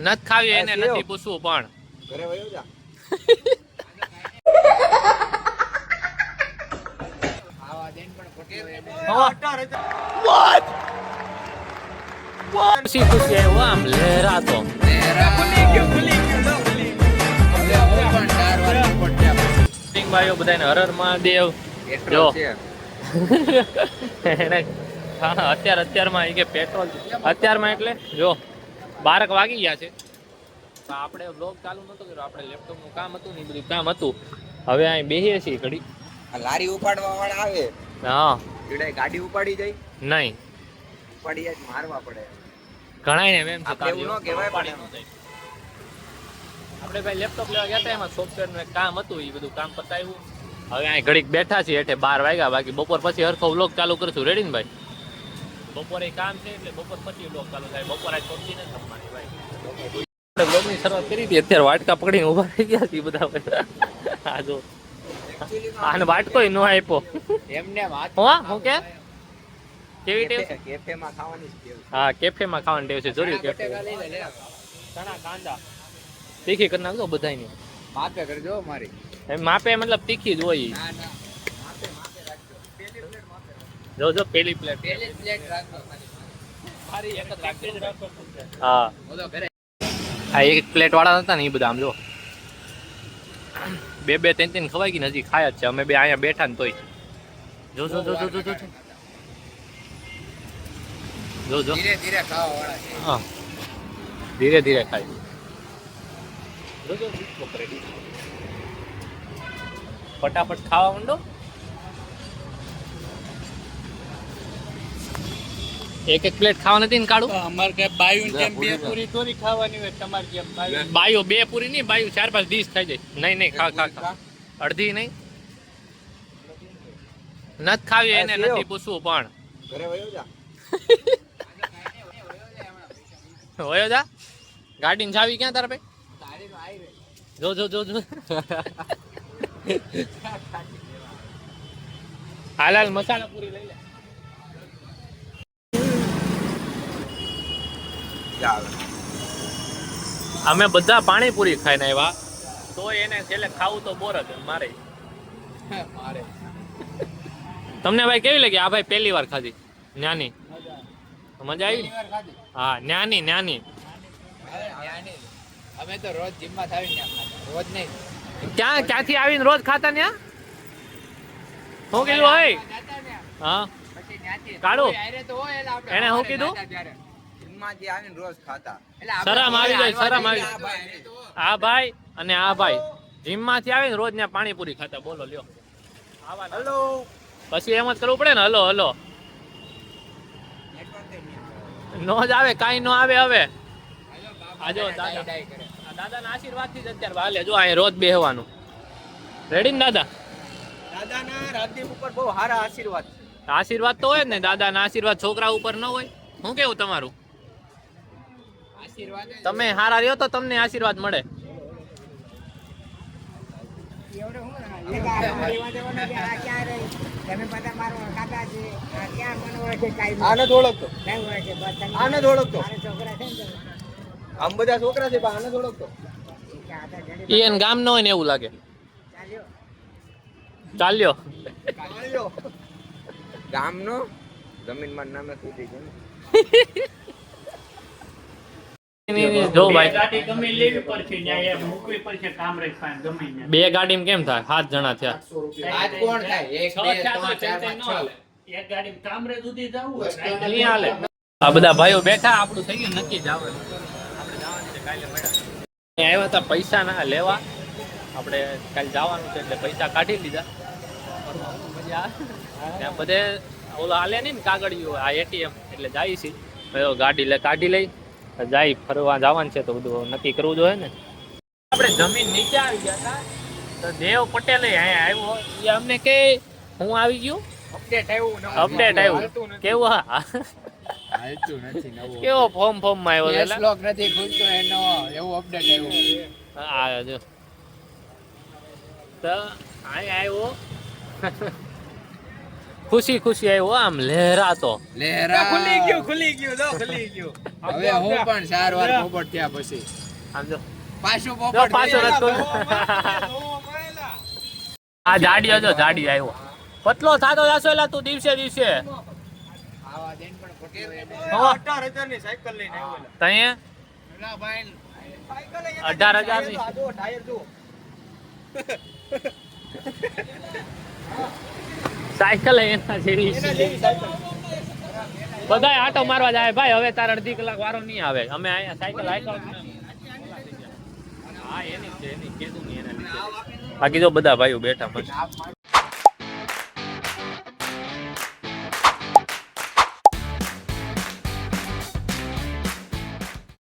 નથ ખાવી એને નથી પૂછવું પણ ઘરે વયો જા. આવા દેન પણ ખોટી હોય ખુશી ખુશી આવ્યો આમ લહેરાતો ભાઈઓ બધાને હર હર મહાદેવ. જો અત્યારમાં એ કે પેટ્રોલ અત્યારમાં એટલે જો 12 વાગી ગયા છે. આપણે બ્લોગ ચાલુ નતો કર્યો, આપણે લેપટોપનું કામ હતું ને એ બધું કામ હતું. હવે અહીં બેસીએ છીએ ઘડી. લારી ઉપાડવા વાળા આવે. હા જોડે ગાડી ઉપાડી જાય નહીં ઉપાડી જાય મારવા પડે. ઘણાય ને એમ છે આપણે એવું ન કહેવાય પણ આપણે ભાઈ લેપટોપ લેવા ગયા હતા, એમાં સોફ્ટવેરનું એક કામ હતું, એ બધું કામ પતાવ્યું. હવે અહીં ઘડીક બેઠા છીએ એટલે 12 વાગ્યા. બાકી બપોર પછી હરખો વ્લોગ ચાલુ કરશું. રેડી ને ભાઈ? બપોરે કામ છે એટલે બપોર પછી વ્લોગ ચાલુ થાય. બપોર આજ પહોંચી નથી થવાની ભાઈ. આપણે વ્લોગની શરૂઆત કરી હતી, અત્યારે વાટકા પકડીને ઊભા થઈ ગયા છે બધા. આ જો આને વાટકો ન આપ્યો એમને વાત હું કે કેવી ટેવ છે? કેફેમાં ખાવાની ટેવ. હા કેફેમાં ખાવાની ટેવ છે. જોયું કેફે ચણા કાંદા તીખી કરી નાખજો બધાની. માપે કરજો મારી. માપે મતલબ તીખી જ હોય. ના ના માપે રાખજો. પહેલી પ્લેટ માપે રાખજો. જો પહેલી પ્લેટ રાખજો મારી એક જ રાખજો. હા બોલો ઘરે આ એક પ્લેટ વાળા હતા ને એ બધા આમ જો 2 2 3 3 ખવાઈ ગઈ ને હજી ખાયા જ છે. અમે બે અહીંયા બેઠા ને તોય જો જો જો જો જો જો જો જો ધીરે ધીરે ખાવા વાળા છે. હા ધીરે ધીરે ખાય. જો જો ફટાફટ ખાવા માંડો. એક એક પ્લેટ ખાવા નથી ને કાઢું. અમારે કઈ બાયું જેમ 2 પૂરી થોડી ખાવાની હોય તમારે જેમ બાયું 2 પૂરી નહીં, બાયું 4-5 ડીશ ખાઈ જાય. નહીં ખા અડધી નહીં નથી ખાવી એને નથી પૂછવું પણ ઘરે વયો જા. હોયો જા. ગાડીની ચાવી ક્યાં તારા ભાઈ? જો જો જો જો હાલ મસાલા પૂરી લઈ લે. અમે બધા પાણીપુરી ખાઈને આવ્યા તો એને છેલ્લે ખાવું તો બોર જ મારે. તમને ભાઈ કેવી લાગી? આ ભાઈ પહેલી વાર ખાધી. ન્યાની મજા આવી? હા ન્યાની અમે તો રોજ જીમમાં થાવી રોજ નહીં. ક્યાંથી આવીને રોજ ખાતા ન્યા? શું કીધું હોય? હા કાઢો એને શું કીધું? જીમમાંથી આવીને રોજ ખાતા. શરમ આવી જાય, શરમ આવી જાય. આ ભાઈ અને આ ભાઈ જીમમાંથી આવીને રોજ ત્યાં પાણીપુરી ખાતા. બોલો લ્યો. હેલો પછી એમ જ કરવું પડે ને. હલો હલો નો જ આવે, કાંઈ નો આવે. હવે આજો દાદાના આશીર્વાદથી જ અત્યારે હાલે. જો અહીં રોજ બેહવાનું. રેડી ને દાદા? દાદાના રાજદીપ ઉપર બહુ સારા આશીર્વાદ. આશીર્વાદ તો હોય જ ને. દાદાના આશીર્વાદ છોકરા ઉપર ન હોય? શું કેવું તમારું? આશીર્વાદ તમે હારા રહ્યો તો તમને આશીર્વાદ મળે. આને ઓળખતો આમ બધા છોકરા છે આને ઓળખતો. એને ગામ ન હોય ને એવું લાગે. ચાલ્યો ગામનો જમીનમાં નામે કૂદી ગયો. જો ભાઈ ગાડી ગમે લેવી પડશે ન્યા મૂકવી પડશે કામરેજ પાસે ગમે ન્યા. 2 ગાડીમાં કેમ થાય? 7 જણા થયા. આજ કોણ થાય? 1 2 3 4 5 6 એક ગાડી કામરેજ સુધી જવું હોય નહીં હાલે. આ બધા ભાઈઓ બેઠા. આપણું થઈ ગયું નક્કી જવાનું. આપણે જવાનું છે કાલે મળ્યા. આવ્યા હતા પૈસા ના લેવા. આપણે કાલે જવાનું છે એટલે પૈસા કાઢી લીધા. ત્યાં બધે ઓલો હાલે નહીં ને કાગળિયું આ એટીએમ એટલે જાય છે. ગાડી કાઢી લઈ જાય ફરવા જવાનું છે તો બધું નક્કી કરવું જોઈએ ને. આપણે જમીન નીચે આવી ગયા હતા તો દેવ પટેલે અહીંયા આવ્યો. એ અમને કે હું આવી ગયું. અપડેટ આવ્યું કેવું? હા હાલતું નથી નવું. કેવો ફોર્મ માં આવ્યો છે? લોક નથી ખુલતો એનો એવું અપડેટ આવ્યું. હા જો તો અહીંયા આવ્યો. ખુશી ખુશી આવ્યો આમ લહેરાતો. લહેરા ખુલી ગયું જો ખુલી ગયું હવે હું પણ 4 વાર પોપટ થયા પછી આમ જો પાછું જો પોપટ પાછો થયા. રસ્તો. આ જાડી આવ્યો પતલો થાતો જાશો એલા તું દિવસે દિવસે. આવા દેન પણ ખોટી હોય એને. 18,000 ની સાયકલ લઈને આવ્યો તઈએ પેલા ભાઈ 18,000 ની ટાયર જો સાયકલ એના જેવી છે. બધાય આટો મારવા જાય ભાઈ. હવે તાર અડધી કલાક વારો નહીં આવે. અમે અહીંયા સાયકલ હા એની જ છે એની કીધું નહીં એના લીધે. બાકી જો બધા ભાઈઓ બેઠા મસ્ત.